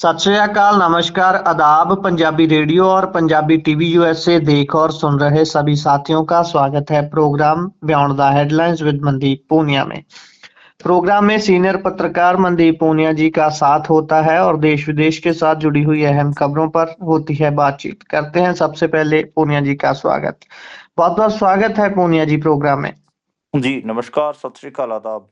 सत श्री अकाल, नमस्कार, आदाब। पंजाबी रेडियो और पंजाबी टीवी यूएसए देख और सुन रहे सभी साथियों का स्वागत है programme beyond the headlines with Mandeep Punia में। प्रोग्राम में सीनियर पत्रकार मनदीप पूनिया जी का साथ होता है और देश विदेश के साथ जुड़ी हुई अहम खबरों पर होती है बातचीत। करते हैं सबसे पहले पूनिया जी का स्वागत। बहुत बहुत स्वागत है पूनिया जी प्रोग्राम में। जी, नमस्कार, सत श्री अकाल, आदाब।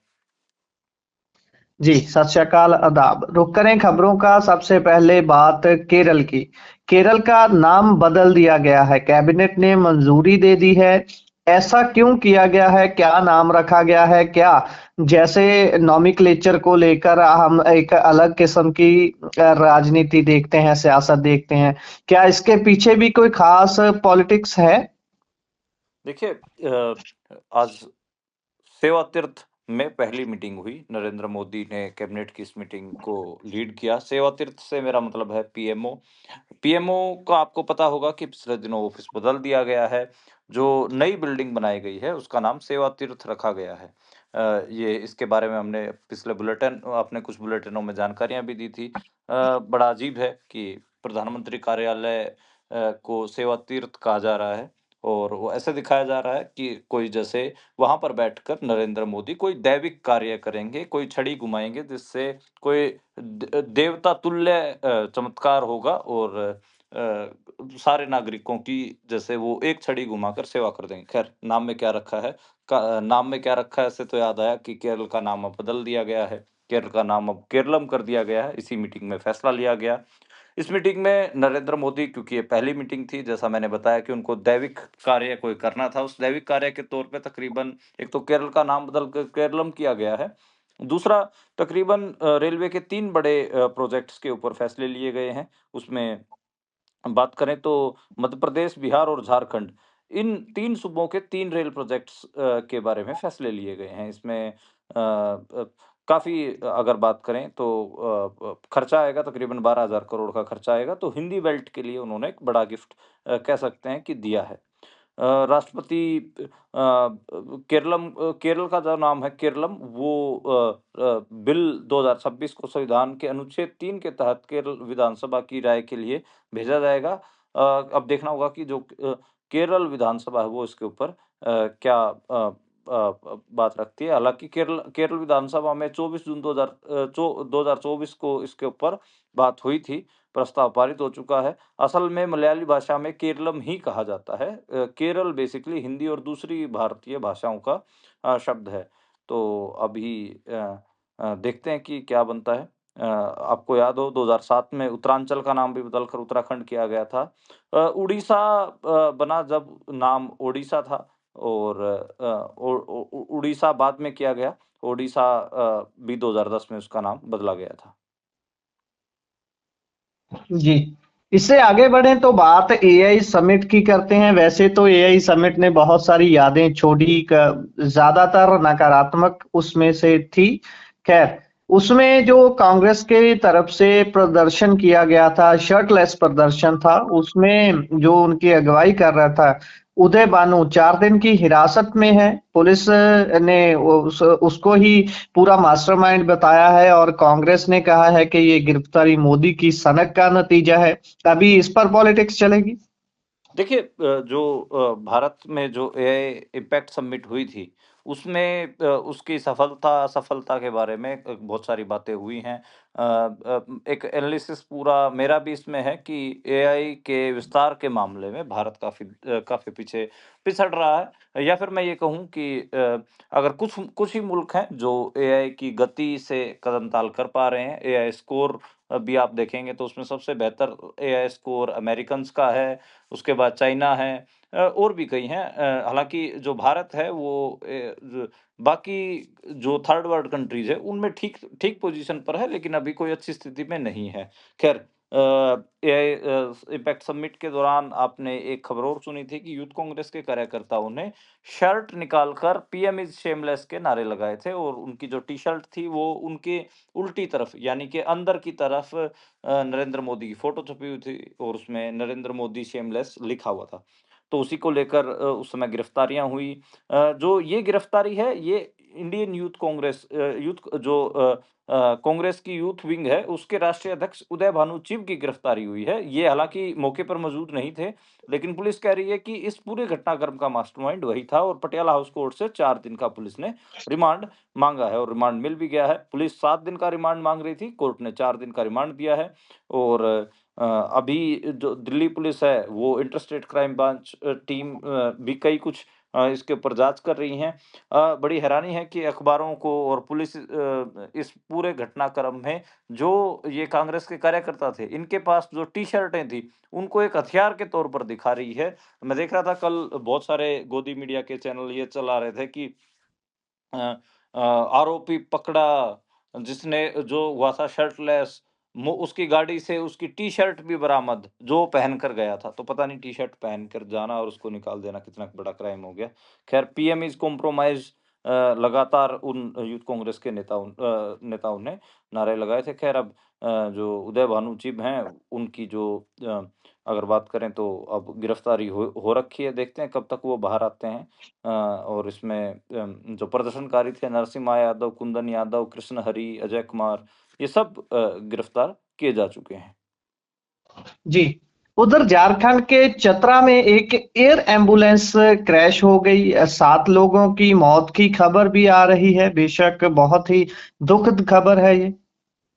जी, सत श्री अकाल, आदाब। रुक करें खबरों का। सबसे पहले बात केरल की। केरल का नाम बदल दिया गया है, कैबिनेट ने मंजूरी दे दी है। ऐसा क्यों किया गया है? क्या नाम रखा गया है? क्या जैसे नॉमेनक्लेचर को लेकर हम एक अलग किस्म की राजनीति देखते हैं, सियासत देखते हैं, क्या इसके पीछे भी कोई खास पॉलिटिक्स है? देखिए, आज सेवा तीर्थ में पहली मीटिंग हुई। नरेंद्र मोदी ने कैबिनेट की इस मीटिंग को लीड किया। सेवा तीर्थ से मेरा मतलब है पीएमओ। पीएमओ का आपको पता होगा कि पिछले दिनों ऑफिस बदल दिया गया है। जो नई बिल्डिंग बनाई गई है उसका नाम सेवा तीर्थ रखा गया है। ये इसके बारे में हमने पिछले बुलेटिन अपने कुछ बुलेटिनों में जानकारियां भी दी थी। बड़ा अजीब है कि प्रधानमंत्री कार्यालय को सेवा तीर्थ कहा जा रहा है और वो ऐसे दिखाया जा रहा है कि कोई जैसे वहां पर बैठकर नरेंद्र मोदी कोई दैविक कार्य करेंगे, कोई छड़ी घुमाएंगे जिससे कोई देवता तुल्य चमत्कार होगा और सारे नागरिकों की जैसे वो एक छड़ी घुमाकर सेवा कर देंगे। खैर, नाम में क्या रखा है नाम में क्या रखा है इससे तो याद आया कि केरल का नाम अब बदल दिया गया है। केरल का नाम अब केरलम कर दिया गया है। इसी मीटिंग में फैसला लिया गया। इस मीटिंग में नरेंद्र मोदी, क्योंकि ये पहली मीटिंग थी, जैसा मैंने बताया कि उनको दैविक कार्य कोई करना था, उस दैविक कार्य के तौर पे तकरीबन एक तो केरल का नाम बदल कर केरलम किया गया है। दूसरा, तकरीबन रेलवे के 3 बड़े प्रोजेक्ट्स के ऊपर फैसले लिए गए हैं। उसमें बात करें तो मध्य प्रदेश, बिहार और झारखंड, इन 3 सूबों के 3 रेल प्रोजेक्ट्स के बारे में फैसले लिए गए हैं। इसमें काफ़ी अगर बात करें तो खर्चा आएगा, तकरीबन 12,000 करोड़ का खर्चा आएगा। तो हिंदी बेल्ट के लिए उन्होंने एक बड़ा गिफ्ट कह सकते हैं कि दिया है। राष्ट्रपति केरल का जो नाम है केरलम, वो बिल 2026 को संविधान के अनुच्छेद 3 के तहत केरल विधानसभा की राय के लिए भेजा जाएगा। अब देखना होगा कि जो केरल विधानसभा है वो इसके ऊपर क्या बात रखती है। हालाँकि केरल केरल विधानसभा में 24 जून 2024 को इसके ऊपर बात हुई थी। प्रस्ताव पारित हो चुका है। असल में मलयाली भाषा में केरलम ही कहा जाता है। केरल बेसिकली हिंदी और दूसरी भारतीय भाषाओं का शब्द है। तो अभी देखते हैं कि क्या बनता है। आपको याद हो 2007 में उत्तरांचल का नाम भी बदलकर उत्तराखंड किया गया था। उड़ीसा बना जब नाम ओडिशा था और उड़ीसा बाद में किया गया। ओडिशा भी 2010 में उसका नाम बदला गया था। जी, इससे आगे बढ़ें तो बात एआई समिट की करते हैं। वैसे तो एआई समिट ने बहुत सारी यादें छोड़ी, ज्यादातर नकारात्मक उसमें से थी। खैर, उसमें जो कांग्रेस के तरफ से प्रदर्शन किया गया था, शर्टलेस प्रदर्शन था, उसमें जो उनकी अगुवाई कर रहा था उदय भानु, 4 दिन की हिरासत में है। पुलिस ने उसको ही पूरा मास्टरमाइंड बताया है और कांग्रेस ने कहा है कि ये गिरफ्तारी मोदी की सनक का नतीजा है। अभी इस पर पॉलिटिक्स चलेगी। देखिए, जो भारत में जो एआई इम्पैक्ट समिट हुई थी, उसमें उसकी सफलता के बारे में बहुत सारी बातें हुई हैं। एक एनालिसिस पूरा मेरा भी इसमें है कि एआई के विस्तार के मामले में भारत काफ़ी पीछे पिछड़ रहा है। या फिर मैं ये कहूँ कि अगर कुछ कुछ ही मुल्क हैं जो एआई की गति से कदम-ताल कर पा रहे हैं। एआई स्कोर भी आप देखेंगे तो उसमें सबसे बेहतर एआई स्कोर अमेरिकन्स का है। उसके बाद चाइना है, और भी कई हैं। हालाँकि जो भारत है वो बाकी जो थर्ड वर्ल्ड कंट्रीज़ है उनमें ठीक ठीक पोज़ीशन पर है, लेकिन अभी कोई अच्छी स्थिति में नहीं है। ख़ैर, एआई इम्पैक्ट समिट के दौरान आपने एक खबर और सुनी थी कि यूथ कांग्रेस के कार्यकर्ताओं ने शर्ट निकालकर पीएम इज़ शेमलेस के नारे लगाए थे और उनकी जो टी-शर्ट थी वो उनके उल्टी तरफ यानी कि अंदर की तरफ नरेंद्र मोदी की फ़ोटो छपी हुई थी और उसमें नरेंद्र मोदी शेमलेस लिखा हुआ था। तो उसी को लेकर उस समय गिरफ्तारियाँ हुई। जो ये गिरफ्तारी है ये इंडियन यूथ कांग्रेस यूथ जो कांग्रेस की यूथ विंग है, उसके राष्ट्रीय अध्यक्ष उदय भानु चिब की गिरफ्तारी हुई है। ये हालाँकि मौके पर मौजूद नहीं थे, लेकिन पुलिस कह रही है कि इस पूरे घटनाक्रम का मास्टरमाइंड वही था और पटियाला हाउस कोर्ट से 4 दिन का पुलिस ने रिमांड माँगा है और रिमांड मिल भी गया है। पुलिस 7 दिन का रिमांड माँग रही थी, कोर्ट ने 4 दिन का रिमांड दिया है और अभी जो दिल्ली पुलिस है, वो inter state crime branch team भी कई कुछ इसके ऊपर जाँच कर रही हैं। बड़ी हैरानी है कि अखबारों को और पुलिस इस पूरे घटनाक्रम में जो ये कांग्रेस के कार्यकर्ता थे, इनके पास जो टी-शर्टें थी, उनको एक हथियार के तौर पर दिखा रही है। मैं देख रहा था कल बहुत सारे गोदी मीडिया के चैनल ये चला रहे थे कि अ आरोपी पकड़ा, जिसने जो हुआ था शर्टलेस, मु उसकी गाड़ी से उसकी टी-शर्ट भी बरामद, जो पहन कर गया था। तो पता नहीं टी-शर्ट पहन कर जाना और उसको निकाल देना कितना बड़ा क्राइम हो गया। ख़ैर पीएम इज़ कॉम्प्रोमाइज़ लगातार उन यूथ कांग्रेस के नेताओं ने नारे लगाए थे। ख़ैर अब जो उदय भानु चिब हैं, उनकी जो अ, अगर बात करें तो अब गिरफ्तारी हो रखी है, देखते हैं कब तक वो बाहर आते हैं। और इसमें जो प्रदर्शनकारी थे नरसिम्हा यादव, कुंदन यादव, कृष्ण हरि, अजय कुमार, ये सब गिरफ्तार किए जा चुके हैं। जी। उधर झारखंड के चतरा में एक एयर एम्बुलेंस क्रैश हो गई। 7 लोगों की मौत की खबर भी आ रही है। बेशक बहुत ही दुखद खबर है ये।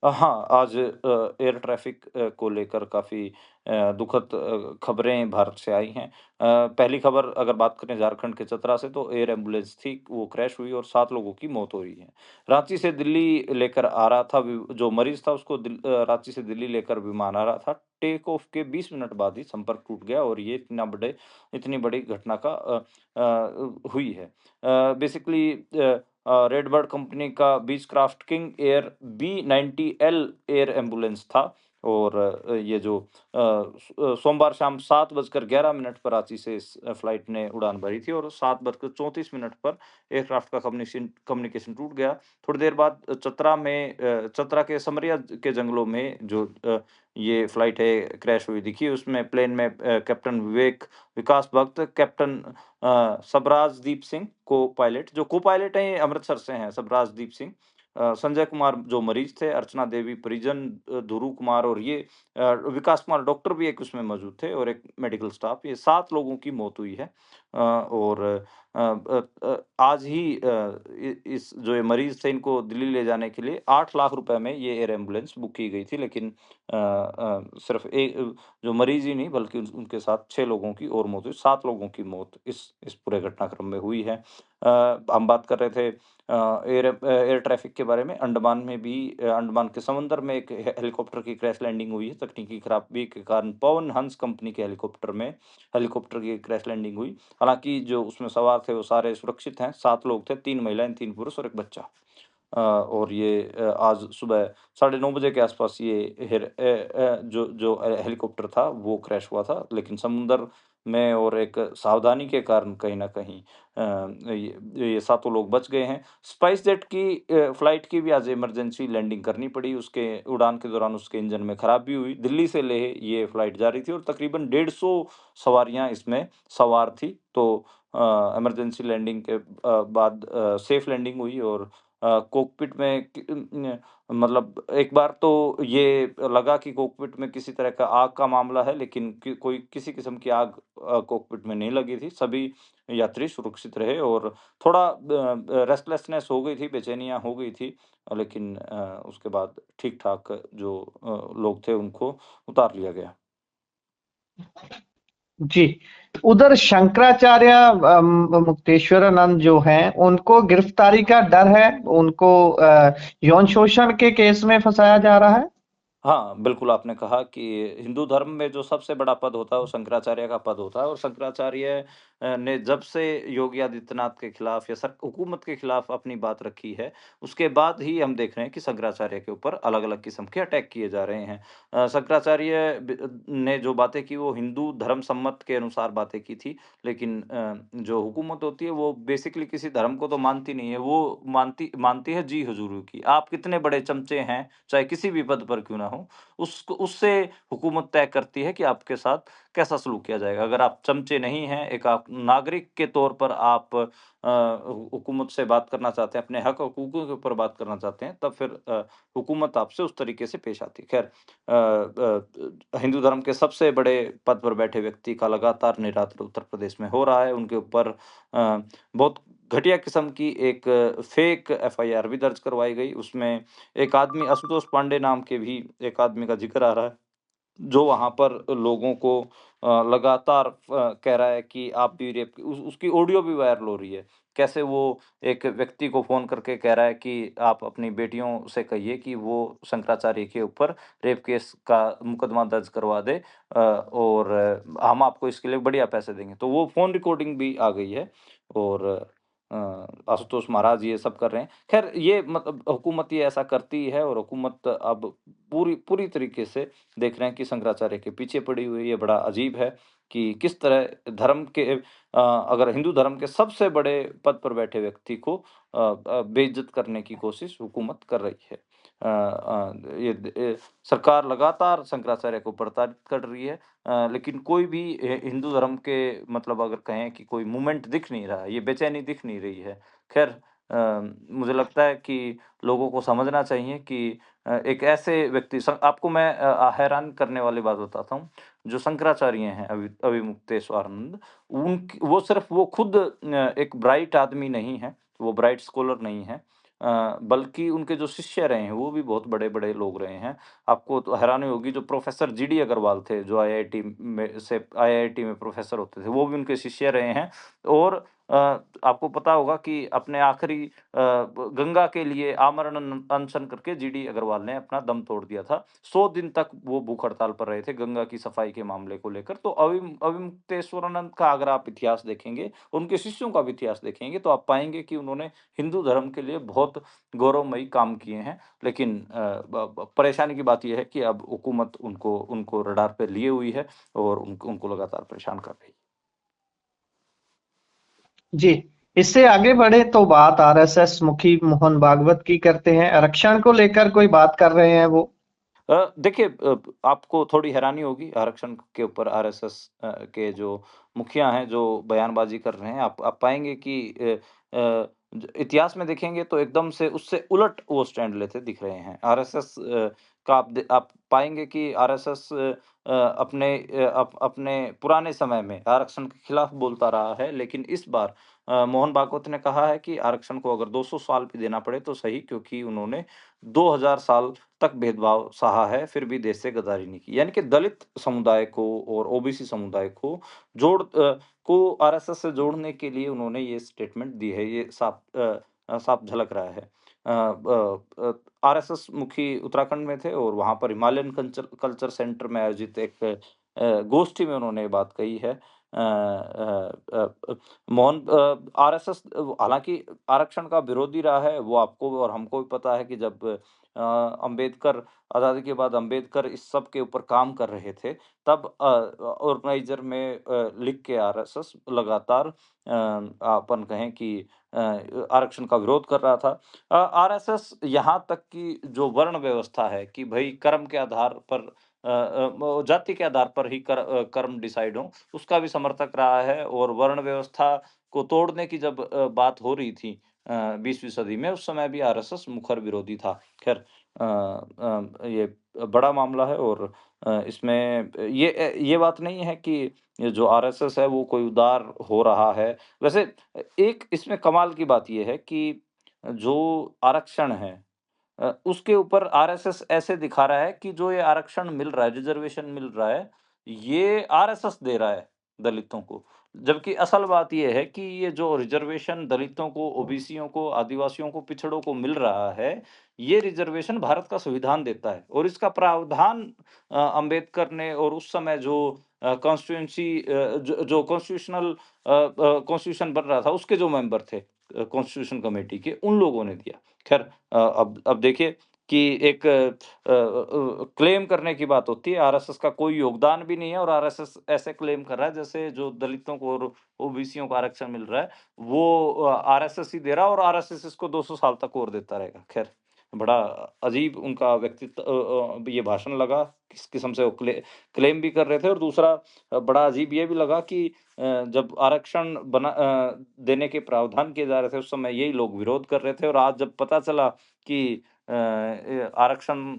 हाँ, आज एयर ट्रैफ़िक को लेकर काफ़ी दुखद खबरें भारत से आई हैं। पहली खबर अगर बात करें झारखंड के चतरा से तो एयर एम्बुलेंस थी, वो क्रैश हुई और 7 लोगों की मौत हुई है। रांची से दिल्ली लेकर आ रहा था जो मरीज़ था उसको रांची से दिल्ली लेकर विमान आ रहा था। टेक ऑफ के 20 मिनट बाद ही संपर्क टूट गया और ये इतनी बड़ी घटना का हुई है। बेसिकली रेड बर्ड कंपनी का बीचक्राफ्ट किंग एयर बी-90L एयर एम्बुलेंस था और ये जो सोमवार शाम 7:11 पर रांची से इस फ्लाइट ने उड़ान भरी थी और 7:34 पर एयरक्राफ्ट का कम्युनिकेशन टूट गया। थोड़ी देर बाद चतरा के समरिया के जंगलों में जो ये फ्लाइट है क्रैश हुई दिखी। उसमें प्लेन में कैप्टन विकास भक्त, कैप्टन सबराजदीप सिंह को-पायलट, जो को-पायलट हैं ये अमृतसर से हैं, सबराजदीप सिंह। संजय कुमार जो मरीज़ थे, अर्चना देवी परिजन, ध्रुव कुमार और ये विकास कुमार डॉक्टर भी एक उसमें मौजूद थे और एक मेडिकल स्टाफ, ये 7 लोगों की मौत हुई है। और आज ही इस जो ये मरीज़ थे इनको दिल्ली ले जाने के लिए 8 लाख रुपए में ये एयर एम्बुलेंस बुक की गई थी, लेकिन सिर्फ़ जो मरीज़ ही नहीं बल्कि उनके साथ 6 लोगों की और मौत हुई, 7 लोगों की मौत इस पूरे घटनाक्रम में हुई है। हम बात कर रहे थे एयर ट्रैफ़िक के बारे में। अंडमान में भी अंडमान के समुद्र में एक हेलीकॉप्टर की क्रैश लैंडिंग हुई है। तकनीकी खराबी के कारण पवन हंस कंपनी के हेलीकॉप्टर की क्रैश लैंडिंग हुई। हालाँकि जो उसमें सवार थे वो सारे सुरक्षित हैं। 7 लोग थे, 3 महिलाएँ, 3 पुरुष और 1 बच्चा। और ये आज सुबह साढ़े 9 बजे के आसपास ये जो हेलीकॉप्टर था वो क्रैश हुआ था। लेकिन समुद्र में और एक सावधानी के कारण कहीं न कहीं ये सातों लोग बच गए हैं। स्पाइस जेट की फ्लाइट की भी आज इमरजेंसी लैंडिंग करनी पड़ी। उसके उड़ान के दौरान उसके इंजन में खराबी हुई। दिल्ली से लेह ये फ्लाइट जा रही थी और तकरीबन 150 सवारियाँ इसमें सवार थी। तो इमरजेंसी लैंडिंग के बाद सेफ लैंडिंग हुई और कॉकपिट में मतलब एक बार तो ये लगा कि कॉकपिट में किसी तरह का आग का मामला है, लेकिन कोई किसी किस्म की आग कॉकपिट में नहीं लगी थी। सभी यात्री सुरक्षित रहे और थोड़ा रेस्टलेसनेस हो गई थी, बेचैनियाँ हो गई थी, लेकिन उसके बाद ठीक-ठाक जो लोग थे उनको उतार लिया गया। जी। उधर शंकराचार्य मुक्तेश्वरानंद जो हैं, उनको गिरफ्तारी का डर है। उनको यौन शोषण के केस में फंसाया जा रहा है। हाँ, बिल्कुल आपने कहा कि हिंदू धर्म में जो सबसे बड़ा पद होता है वो शंकराचार्य का पद होता है और शंकराचार्य ने जब से योगी आदित्यनाथ के खिलाफ या सर हुकूमत के खिलाफ अपनी बात रखी है, उसके बाद ही हम देख रहे हैं कि शंकराचार्य के ऊपर अलग-अलग किस्म के अटैक किए जा रहे हैं। शंकराचार्य ने जो बातें की वो हिंदू धर्म सम्मत के अनुसार बातें की थी, लेकिन जो हुकूमत होती है वो बेसिकली किसी धर्म को तो मानती नहीं है, वो मानती मानती है जी हुजूर की। आप कितने बड़े चमचे हैं, चाहे किसी भी पद पर क्यों ना हो, उसको उससे हुकूमत तय करती है कि आपके साथ कैसा सलूक किया जाएगा? अगर आप चमचे नहीं हैं, एक आप नागरिक के तौर पर आप हुकूमत से बात करना चाहते हैं, अपने हक-हकूकों के ऊपर बात करना चाहते हैं, तब फिर हुकूमत आपसे उस तरीके से पेश आती है। ख़ैर हिंदू धर्म के सबसे बड़े पद पर बैठे व्यक्ति का लगातार निरादर उत्तर प्रदेश में हो रहा है। उनके ऊपर बहुत घटिया किस्म की एक फ़ेक एफआईआर भी दर्ज करवाई गई। उसमें एक आदमी आशुतोष पांडे नाम के भी एक आदमी का ज़िक्र आ रहा है। जो वहाँ पर लोगों को लगातार कह रहा है कि आप भी रेप उसकी ऑडियो भी वायरल हो रही है। कैसे वो एक व्यक्ति को फ़ोन करके कह रहा है कि आप अपनी बेटियों से कहिए कि वो शंकराचार्य के ऊपर रेप केस का मुकदमा दर्ज करवा दे और हम आपको इसके लिए बढ़िया पैसे देंगे। तो वो फ़ोन रिकॉर्डिंग भी आ गई है और अ, आशुतोष महाराज ये सब कर रहे हैं। ख़ैर ये मतलब हुकूमत ये ऐसा करती है और हुकूमत अब पूरी पूरी तरीके से देख रहे हैं कि शंकराचार्य के पीछे पड़ी हुई है। ये बड़ा अजीब है कि किस तरह धर्म के अगर हिंदू धर्म के सबसे बड़े पद पर बैठे व्यक्ति को बेइज़्ज़त करने की कोशिश हुकूमत कर रही है। सरकार लगातार शंकराचार्य को प्रताड़ित कर रही है लेकिन कोई भी हिंदू धर्म के मतलब अगर कहें कि कोई मूवमेंट दिख नहीं रहा है, ये बेचैनी दिख नहीं रही है। ख़ैर मुझे लगता है कि लोगों को समझना चाहिए कि एक ऐसे व्यक्ति आपको मैं हैरान करने वाली बात बताता हूँ, जो शंकराचार्य हैं अविमुक्तेश्वरानंद, वो सिर्फ़ वो खुद एक ब्राइट आदमी नहीं है, वो ब्राइट स्कॉलर नहीं है बल्कि उनके जो शिष्य रहे हैं, वो भी बहुत बड़े-बड़े लोग रहे हैं। आपको तो हैरानी होगी जो प्रोफ़ेसर जीडी अग्रवाल थे, जो आईआईटी में प्रोफ़ेसर होते थे, वो भी उनके शिष्य रहे हैं और आपको पता होगा कि अपने आखिरी गंगा के लिए आमरण अनशन करके जीडी अग्रवाल ने अपना दम तोड़ दिया था। 100 दिन तक वो भूख हड़ताल पर रहे थे गंगा की सफाई के मामले को लेकर। तो अविमुक्तेश्वरानंद का अगर आप इतिहास देखेंगे, उनके शिष्यों का भी इतिहास देखेंगे तो आप पाएँगे कि उन्होंने हिंदू धर्म के लिए बहुत गौरवमयी काम किए हैं। लेकिन परेशानी की बात ये है कि अब हुकूमत उनको उनको रडार पे लिए हुई है और उनको लगातार परेशान कर रही है। जी, इससे आगे बढ़े तो बात आरएसएस मुखी मोहन भागवत की करते हैं। आरक्षण को लेकर कोई बात कर रहे हैं वो। देखिए आपको थोड़ी हैरानी होगी आरक्षण के ऊपर आरएसएस के जो मुखिया हैं, जो बयानबाज़ी कर रहे हैं, आप पाएँगे कि इतिहास में देखेंगे तो एकदम से उससे उलट वो स्टैंड लेते दिख रहे हैं। आरएसएस का आप पाएँगे कि आरएसएस अपने पुराने समय में आरक्षण के खिलाफ बोलता रहा है, लेकिन इस बार मोहन भागवत ने कहा है कि आरक्षण को अगर 200 साल भी देना पड़े तो सही क्योंकि उन्होंने 2000 साल तक भेदभाव सहा है, फिर भी देश से गद्दारी नहीं की। यानी कि दलित समुदाय को और ओबीसी समुदाय को को आरएसएस से जोड़ने के लिए उन्होंने ये स्टेटमेंट दी है, ये साफ झलक रहा है। आरएसएस मुखी उत्तराखंड में थे और वहाँ पर हिमालयन कल्चर कल्चर सेंटर में आयोजित एक गोष्ठी में उन्होंने ये बात कही है। आरएसएस हालाँकि आरक्षण का विरोधी रहा है, वो आपको और हमको भी पता है कि जब अम्बेडकर आज़ादी के बाद अम्बेडकर इस सब के ऊपर काम कर रहे थे, तब ऑर्गेनाइज़र में लिख के आरएसएस लगातार अपन कहें कि आरक्षण का विरोध कर रहा था। आरएसएस यहाँ तक कि जो वर्ण व्यवस्था है कि भई कर्म के आधार पर जाति के आधार पर ही कर्म डिसाइड हो, उसका भी समर्थक रहा है और वर्ण व्यवस्था को तोड़ने की जब बात हो रही थी 20वीं सदी में, उस समय भी आरएसएस मुखर विरोधी था। ख़ैर ये बड़ा मामला है और इसमें ये बात नहीं है कि ये जो आरएसएस है वो कोई उदार हो रहा है। वैसे एक इसमें कमाल की बात ये है कि जो आरक्षण है उसके ऊपर आरएसएस ऐसे दिखा रहा है कि जो ये आरक्षण मिल रहा है, रिज़र्वेशन मिल रहा है, ये आरएसएस दे रहा है दलितों को। जबकि असल बात ये है कि ये जो रिज़र्वेशन दलितों को, ओबीसियों को, आदिवासियों को, पिछड़ों को मिल रहा है, ये रिज़र्वेशन भारत का संविधान देता है और इसका प्रावधान अंबेडकर ने और उस समय जो कॉन्स्टिट्यूएंसी जो कॉन्स्टिट्यूशन बन रहा था, उसके जो मेंबर थे कॉन्स्टिट्यूशन कमेटी के, उन लोगों ने दिया। ख़ैर अब देखिए कि एक क्लेम करने की बात होती है, आरएसएस का कोई योगदान भी नहीं है और आरएसएस ऐसे क्लेम कर रहा है जैसे जो दलितों को और ओबीसियों को आरक्षण मिल रहा है, वो आरएसएस ही दे रहा है और आरएसएस इसको 200 साल तक और देता रहेगा। ख़ैर बड़ा अजीब उनका व्यक्तित्व ये भाषण लगा, किस किस्म से वो क्लेम भी कर रहे थे। और दूसरा बड़ा अजीब ये भी लगा कि जब आरक्षण देने के प्रावधान किए जा रहे थे, उस समय यही लोग विरोध कर रहे थे, और आज जब पता चला कि आरक्षण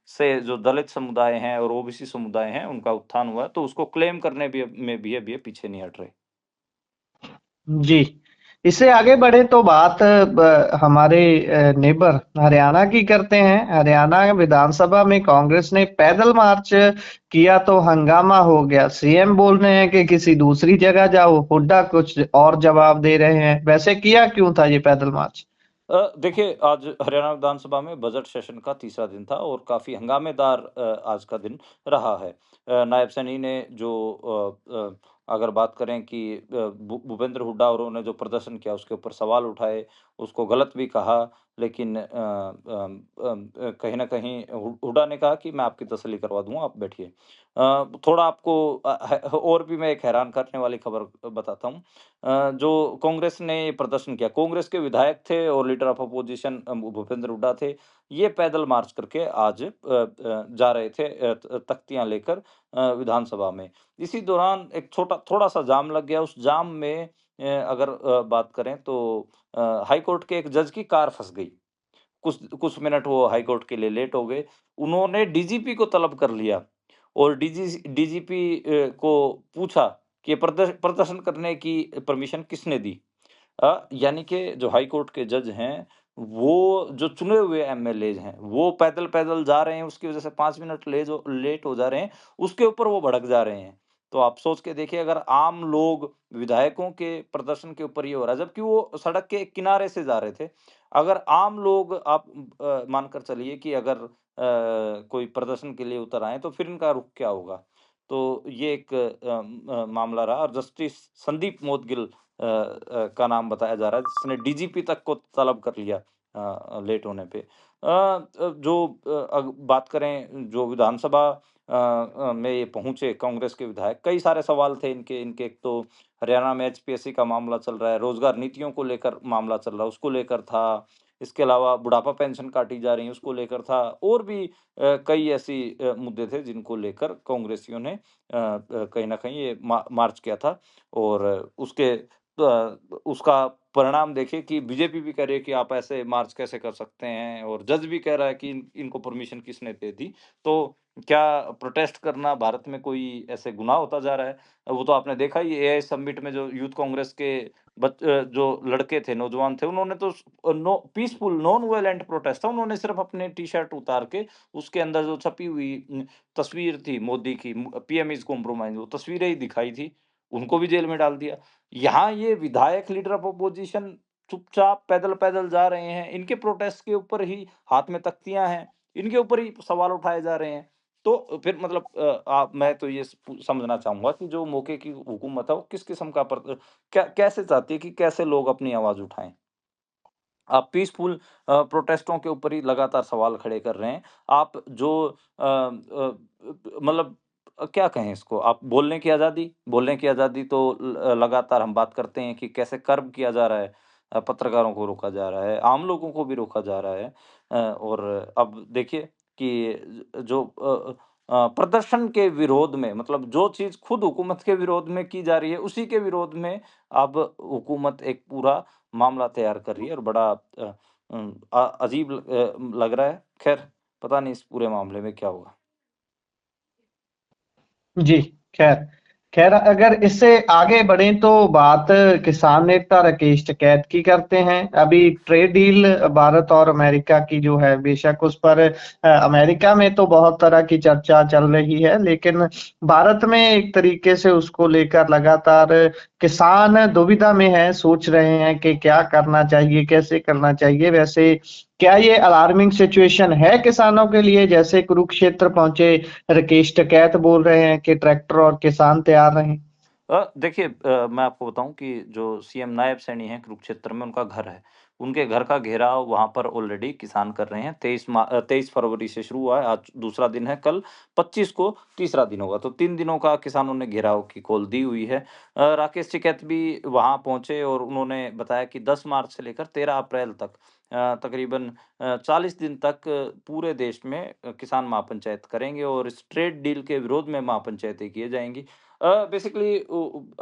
से जो दलित समुदाय हैं और ओबीसी समुदाय हैं, उनका उत्थान हुआ है, तो उसको क्लेम करने में भी अब ये पीछे नहीं हट रहे। जी, इससे आगे बढ़े तो बात हमारे नेबर हरियाणा की करते हैं। हरियाणा विधानसभा में कांग्रेस ने पैदल मार्च किया तो हंगामा हो गया। सीएम बोल रहे हैं कि किसी दूसरी जगह जाओ, हुड्डा कुछ और जवाब दे रहे हैं। वैसे किया क्यों था ये पैदल मार्च? देखिए, आज हरियाणा विधानसभा में बजट सेशन का तीसरा दिन था और काफ़ी हंगामेदार आज का दिन रहा है। नायब सैनी ने जो अगर बात करें कि भूपेंद्र हुड्डा और उन्होंने जो प्रदर्शन किया, उसके ऊपर सवाल उठाए, उसको गलत भी कहा, लेकिन कहीं न कहीं हुड्डा ने कहा कि मैं आपकी तसल्ली करवा दूँगा, आप बैठिए। थोड़ा आपको और भी मैं एक हैरान करने वाली खबर बताता हूँ। जो कांग्रेस ने प्रदर्शन किया, कांग्रेस के विधायक थे और leader of opposition Bhupendra Hooda थे। ये पैदल मार्च करके आज जा रहे थे तख्तियाँ लेकर विधानसभा में। इसी दौरान एक थोड़ा-सा जाम लग गया। उस जाम में अगर बात करें तो हाई कोर्ट के एक जज की कार फँस गई। कुछ कुछ मिनट वो हाई कोर्ट के लिए लेट हो गए। उन्होंने डीजीपी को तलब कर लिया और डीजीपी को पूछा कि प्रदर्शन करने की परमिशन किसने दी? यानी कि जो हाई कोर्ट के जज हैं, वो जो चुने हुए एमएलएज़ हैं, वो पैदल-पैदल जा रहे हैं, उसकी वजह से 5 मिनट लेट हो जा रहे हैं, उसके ऊपर वो भड़क जा रहे हैं। तो आप सोच के देखिए, अगर आम लोग विधायकों के प्रदर्शन के ऊपर ये हो रहा है, जबकि वो सड़क के किनारे से जा रहे थे। अगर आम लोग आप मानकर चलिए कि अगर कोई प्रदर्शन के लिए उतर आएँ, तो फिर इनका रुख क्या होगा? तो ये एक मामला रहा और जस्टिस संदीप मोदगिल का नाम बताया जा रहा है, जिसने डीजीपी तक को तलब कर लिया लेट होने पे। जो बात करें, जो विधानसभा में ये पहुँचे कांग्रेस के विधायक, कई सारे सवाल थे इनके इनके एक तो हरियाणा में एचपीएससी का मामला चल रहा है, रोज़गार नीतियों को लेकर मामला चल रहा है, उसको लेकर था। इसके अलावा बुढ़ापा पेंशन काटी जा रही है, उसको लेकर था, और भी कई ऐसी मुद्दे थे जिनको लेकर कांग्रेसियों ने कहीं न कहीं ये मार्च किया था। और उसका परिणाम देखिए कि बीजेपी भी कह रही है कि आप ऐसे मार्च कैसे कर सकते हैं, और जज भी कह रहा है कि इनको परमिशन किसने दे दी। तो क्या प्रोटेस्ट करना भारत में कोई ऐसे गुनाह होता जा रहा है? वो तो आपने देखा ही, एआई समिट में जो यूथ कांग्रेस के जो लड़के थे, नौजवान थे, उन्होंने तो पीसफुल नॉन वायलेंट प्रोटेस्ट था। उन्होंने सिर्फ अपने टी-शर्ट उतार के उसके अंदर जो छपी हुई तस्वीर थी मोदी की, पीएम इज़ कॉम्प्रोमाइज़, वो तस्वीरें ही दिखाई थी, उनको भी जेल में डाल दिया। यहाँ ये विधायक लीडर ऑफ अपोजिशन चुपचाप पैदल-पैदल जा रहे हैं, इनके प्रोटेस्ट के ऊपर ही हाथ में तख्तियाँ हैं, इनके ऊपर ही सवाल उठाए जा रहे हैं। तो फिर मतलब मैं तो ये समझना चाहूँगा कि जो मौके की हुकूमत है, वो किस किस्म का कैसे चाहती है कि कैसे लोग अपनी आवाज़ उठाएँ। आप पीसफुल प्रोटेस्टों के ऊपर ही लगातार सवाल खड़े कर रहे हैं। आप जो मतलब क्या कहें इसको? आप बोलने की आज़ादी तो लगातार हम बात करते हैं कि कैसे कर्ब किया जा रहा है। पत्रकारों को रोका जा रहा है, आम लोगों को भी रोका जा रहा है। और अब देखिए कि जो प्रदर्शन के विरोध में, मतलब जो चीज़ खुद हुकूमत के विरोध में की जा रही है, उसी के विरोध में अब हुकूमत एक पूरा मामला तैयार कर रही है, और बड़ा अजीब लग रहा है। ख़ैर, पता नहीं इस पूरे मामले में क्या होगा। जी, खैर खैर अगर इससे आगे बढ़े तो बात किसान नेता राकेश टिकैत की करते हैं। अभी ट्रेड डील भारत और अमेरिका की जो है, बेशक उस पर अमेरिका में तो बहुत तरह की चर्चा चल रही है, लेकिन भारत में एक तरीके से उसको लेकर लगातार किसान दुविधा में है, सोच रहे हैं कि क्या करना चाहिए, कैसे करना चाहिए। वैसे क्या ये अलार्मिंग सिचुएशन है किसानों के लिए? जैसे कुरुक्षेत्र पहुंचे राकेश टिकैत बोल रहे हैं कि ट्रैक्टर और किसान तैयार रहें। देखिए, मैं आपको बताऊँ कि जो सीएम नायब सैनी हैं कुरुक्षेत्र में, उनका घर है। उनके घर का घेराव वहाँ पर ऑलरेडी किसान कर रहे हैं। 23 फरवरी से शुरू हुआ है, आज दूसरा दिन है, कल 25 को तीसरा दिन होगा। तो 3 दिनों का किसानों ने घेराव की कॉल दी हुई है। राकेश टिकैत भी वहाँ पहुँचे और उन्होंने बताया कि 10 मार्च से लेकर 13 अप्रैल तक तकरीबन 40 दिन तक पूरे देश में किसान महापंचायत करेंगे और इस ट्रेड डील के विरोध में महापंचायतें किए जाएँगी। बेसिकली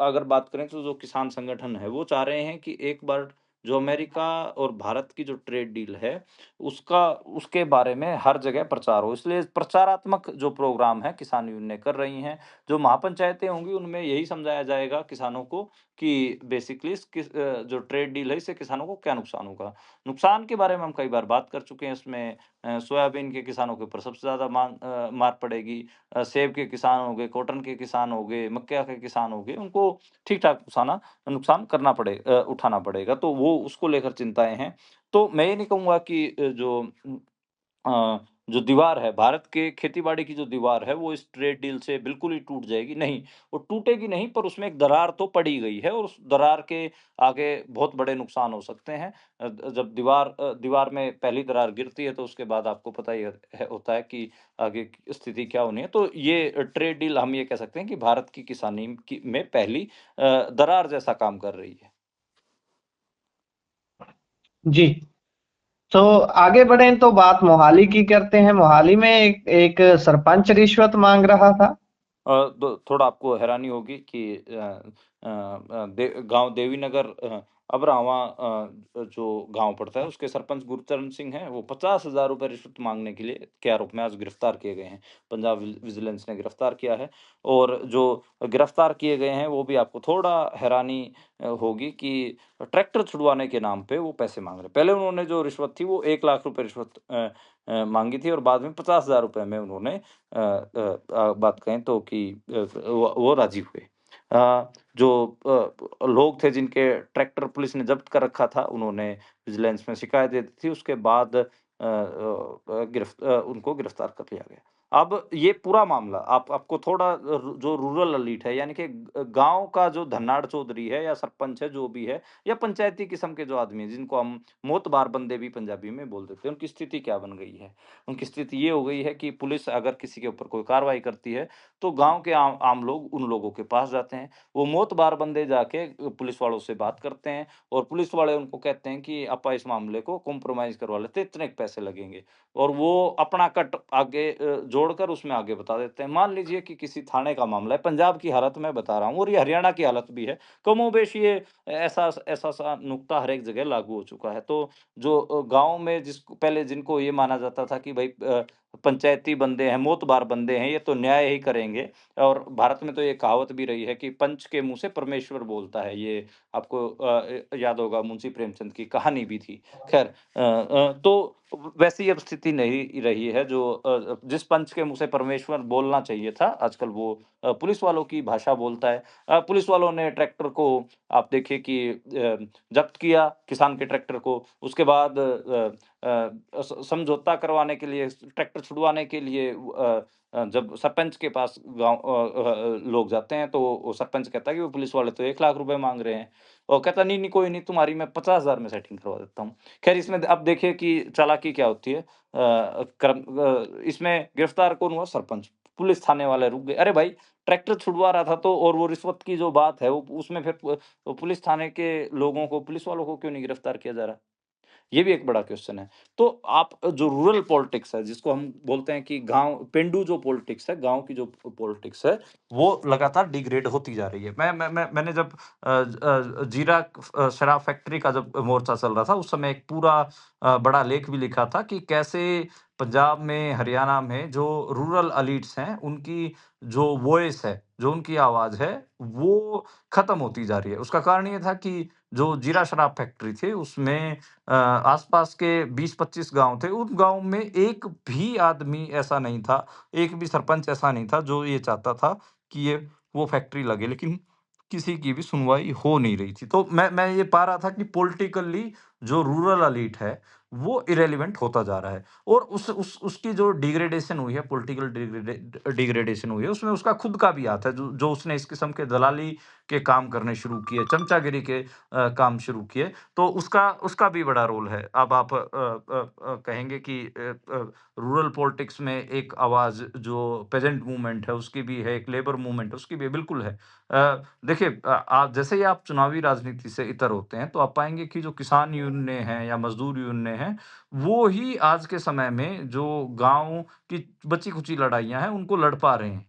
अगर बात करें तो जो किसान संगठन है, वो चाह रहे हैं कि एक बार जो अमेरिका और भारत की जो ट्रेड डील है, उसके बारे में हर जगह प्रचार हो। इसलिए प्रचारात्मक जो प्रोग्राम है, किसान यूनियनें कर रही हैं। जो महापंचायतें होंगी, उनमें यही समझाया जाएगा किसानों को कि बेसिकली जो ट्रेड डील है, इससे किसानों को क्या नुकसान होगा। नुकसान के बारे में हम कई बार बात कर चुके हैं। इसमें सोयाबीन के किसानों के ऊपर सबसे ज़्यादा मार पड़ेगी। सेब के किसान हो गए, कॉटन के किसान हो गए, मक्का के किसान हो गए, उनको ठीक-ठाक नुकसान उठाना पड़ेगा, तो वो उसको लेकर चिंताएँ हैं। तो मैं ये नहीं कहूँगा कि जो दीवार है, भारत के खेती-बाड़ी की जो दीवार है, वो इस ट्रेड डील से बिल्कुल ही टूट जाएगी, नहीं। वो टूटेगी नहीं, पर उसमें एक दरार तो पड़ी गई है और उस दरार के आगे बहुत बड़े नुकसान हो सकते हैं। जब दीवार में पहली दरार गिरती है, तो उसके बाद आपको पता ही होता है कि आगे की स्थिति क्या होनी है। तो ये ट्रेड डील हम ये कह सकते हैं कि भारत की किसानी की में पहली दरार जैसा काम कर रही है। जी। तो आगे बढ़ें तो बात मोहाली की करते हैं। मोहाली में एक सरपंच रिश्वत मांग रहा था। थोड़ा आपको हैरानी होगी कि गांव देवीनगर अबरावा जो गांव पड़ता है, उसके सरपंच गुरचरण सिंह हैं, वो 50,000 रुपए रिश्वत मांगने के आरोप में आज गिरफ्तार किए गए हैं। पंजाब विजिलेंस ने गिरफ्तार किया है और जो गिरफ्तार किए गए हैं, वो भी आपको थोड़ा हैरानी होगी कि ट्रैक्टर छुड़वाने के नाम पे वो पैसे मांग रहे हैं। पहले उन्होंने जो रिश्वत थी, वो 1 लाख रुपए रिश्वत मांगी थी और बाद में 50,000 रुपए में उन्होंने बात कहें तो कि वो राज़ी हुए। जो लोग थे जिनके ट्रैक्टर पुलिस ने ज़ब्त कर रखा था, उन्होंने विजिलेंस में शिकायत दे दी थी, उसके बाद उनको गिरफ्तार कर लिया गया। अब ये पूरा मामला आपको थोड़ा जो रूरल एलीट है, यानी कि गाँव का जो धन्नाड़ चौधरी है या सरपंच है, जो भी है, या पंचायती किस्म के जो आदमी हैं, जिनको हम मोतबार बंदे भी पंजाबी में बोल देते हैं, उनकी स्थिति क्या बन गई है? उनकी स्थिति ये हो गई है कि पुलिस अगर किसी के ऊपर कोई कार्रवाई करती है, तो गाँव के आम आम लोग उन लोगों के पास जाते हैं। वो मोतबार बंदे जाके पुलिस वालों से बात करते हैं और पुलिस वाले उनको कहते हैं कि आपा इस मामले को कॉम्प्रोमाइज़ करवा लेते हैं, इतने पैसे लगेंगे। और वो अपना कट आगे जोड़कर उसमें आगे बता देते हैं। मान लीजिए कि किसी थाने का मामला है, पंजाब की हालत मैं बता रहा हूँ और ये हरियाणा की हालत भी है। कमोबेश ये ऐसा सा नुक्ता हर एक जगह लागू हो चुका है। तो जो गाँव में पहले जिनको ये माना जाता था कि भई पंचायती बंदे हैं, मोतबार बंदे हैं, ये तो न्याय ही करेंगे। और भारत में तो ये कहावत भी रही है कि पंच के मुँह से परमेश्वर बोलता है। ये आपको याद होगा, मुंशी प्रेमचंद की कहानी भी थी। ख़ैर तो वैसी अब स्थिति नहीं रही है। जो जिस पंच के मुँह से परमेश्वर बोलना चाहिए था, आजकल वो पुलिस वालों की भाषा बोलता है। पुलिस वालों ने ट्रैक्टर को आप देखिए कि ज़ब्त किया, किसान के ट्रैक्टर को। उसके बाद समझौता करवाने के लिए, ट्रैक्टर छुड़वाने के लिए जब सरपंच के पास लोग जाते हैं, तो वो सरपंच कहता है कि वो पुलिस वाले तो 1 लाख रुपए माँग रहे हैं। और कहता नहीं, नहीं, कोई नहीं, तुम्हारी मैं 50,000 में सेटिंग करवा देता हूँ। ख़ैर इसमें अब देखिए कि चालाकी क्या होती है। इसमें गिरफ्तार कौन हुआ? सरपंच। पुलिस थाने वाले रुक गए। अरे भाई, ट्रैक्टर छुड़वा रहा था तो, और वो रिश्वत की जो बात है, वो उसमें फिर पुलिस थाने के लोगों को, पुलिस वालों को क्यों नहीं गिरफ्तार किया जा रहा? ये भी एक बड़ा क्वेश्चन है। तो आप जो रूरल पॉलिटिक्स है, जिसको हम बोलते हैं कि गाँव पेंडु जो पॉलिटिक्स है, गाँव की जो पॉलिटिक्स है, वो लगातार डिग्रेड होती जा रही है। मैंने जब जीरा शराब फैक्ट्री का जब मोर्चा चल रहा था, उस समय एक पूरा बड़ा लेख भी लिखा था कि कैसे पंजाब में, हरियाणा में जो रूरल एलीट्स हैं, उनकी जो वॉइस है, जो उनकी आवाज़ है, वो खत्म होती जा रही है। उसका कारण ये था कि जो जीरा शराब फैक्ट्री थी, उसमें आस-पास के 20-25 गाँव थे, उन गाँव में एक भी आदमी ऐसा नहीं था, एक भी सरपंच ऐसा नहीं था जो ये चाहता था कि ये वो फैक्ट्री लगे, लेकिन किसी की भी सुनवाई हो नहीं रही थी। तो मैं ये पा रहा था कि पॉलिटिकली जो रूरल एलीट है वो इरेलीवेंट होता जा रहा है। और उसकी जो डिग्रेडेशन हुई है, पॉलिटिकल डिग्रेडेशन हुई है, उसमें उसका खुद का भी हाथ है, जो उसने इस किस्म के दलाली के काम करने शुरू किए, चमचागिरी के काम शुरू किए, तो उसका भी बड़ा रोल है। अब आप कहेंगे कि रूरल पॉलिटिक्स में एक आवाज जो पेजेंट मूवमेंट है उसकी भी है, एक लेबर मूवमेंट उसकी भी बिल्कुल है। देखिए, आप जैसे ही आप चुनावी राजनीति से इतर होते हैं, तो आप पाएंगे कि जो किसान यूनियनें हैं या मजदूर यूनियनें हैं, वो ही आज के समय में जो गांव की बची खुची लड़ाइयां हैं उनको लड़ पा रहे हैं।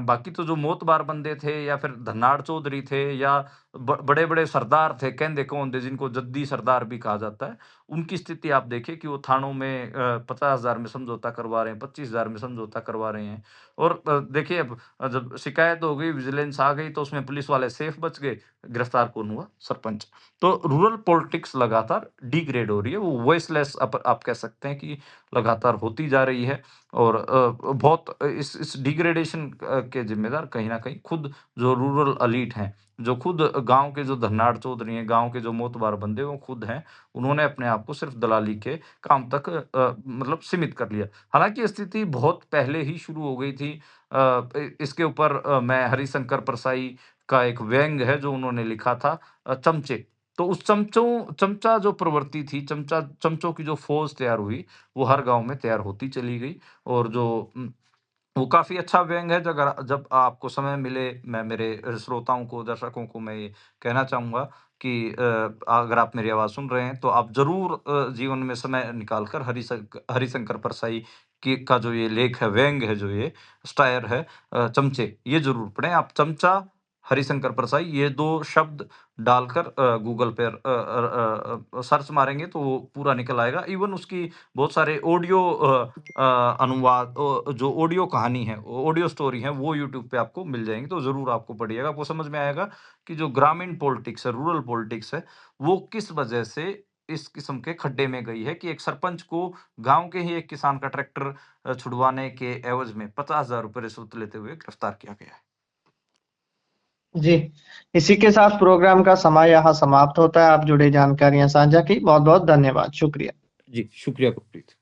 बाकी तो जो मोतबार बंदे थे या फिर धन्नाड़ चौधरी थे या बड़े बड़े सरदार थे, कहंदे कौन थे, जिनको जद्दी सरदार भी कहा जाता है, उनकी स्थिति आप देखिए कि वो थानों में 50,000 में समझौता करवा रहे हैं, 25,000 में समझौता करवा रहे हैं। और देखिए, अब जब शिकायत हो गई, विजिलेंस आ गई, तो उसमें पुलिस वाले सेफ बच गए, गिरफ्तार कौन हुआ? सरपंच। तो रूरल पॉलिटिक्स लगातार डिग्रेड हो रही है, वो वॉइसलेस आप कह सकते हैं कि लगातार होती जा रही है। और बहुत इस डिग्रेडेशन के जिम्मेदार कहीं न कहीं खुद जो रूरल एलीट हैं, जो खुद गाँव के जो धन्नाड़ चौधरी हैं, गाँव के जो मोतबार बंदे हैं, वो खुद हैं। उन्होंने अपने आप को सिर्फ़ दलाली के काम तक मतलब सीमित कर लिया। हालाँकि स्थिति बहुत पहले ही शुरू हो गई थी। इसके ऊपर मैं हरिशंकर परसाई का एक व्यंग है जो उन्होंने लिखा था, चमचे। तो उस चमचा जो प्रवृत्ति थी, चमचों की जो फ़ौज तैयार हुई, वो हर गाँव में तैयार होती चली गई। और जो वो काफ़ी अच्छा व्यंग है, जब आपको समय मिले, मैं मेरे श्रोताओं को, दर्शकों को मैं ये कहना चाहूँगा कि अगर आप मेरी आवाज़ सुन रहे हैं, तो आप ज़रूर जीवन में समय निकाल कर हरिशंकर परसाई का जो ये लेख है, व्यंग है, जो ये स्टायर है, चमचे, ये ज़रूर पढ़ें। आप चमचा, हरिशंकर परसाई, ये 2 शब्द डालकर गूगल पे सर्च मारेंगे तो वो पूरा निकल आएगा। इवन उसकी बहुत सारे ऑडियो अनुवाद, जो ऑडियो कहानी है, ऑडियो स्टोरी है, वो यूट्यूब पे आपको मिल जाएँगी, तो ज़रूर आपको पढ़िएगा। आपको समझ में आएगा कि जो ग्रामीण पॉलिटिक्स है, रूरल पॉलिटिक्स है, वो किस वजह से इस किस्म के खड्डे में गई है कि एक सरपंच को गाँव के ही एक किसान का ट्रैक्टर छुड़वाने के एवज़ में ₹50,000 रिश्वत लेते हुए गिरफ्तार किया गया है। जी, इसी के साथ प्रोग्राम का समय यहाँ समाप्त होता है। आप जुड़े जानकारियाँ साझा की, बहुत-बहुत धन्यवाद, शुक्रिया। जी, शुक्रिया गुरप्रीत।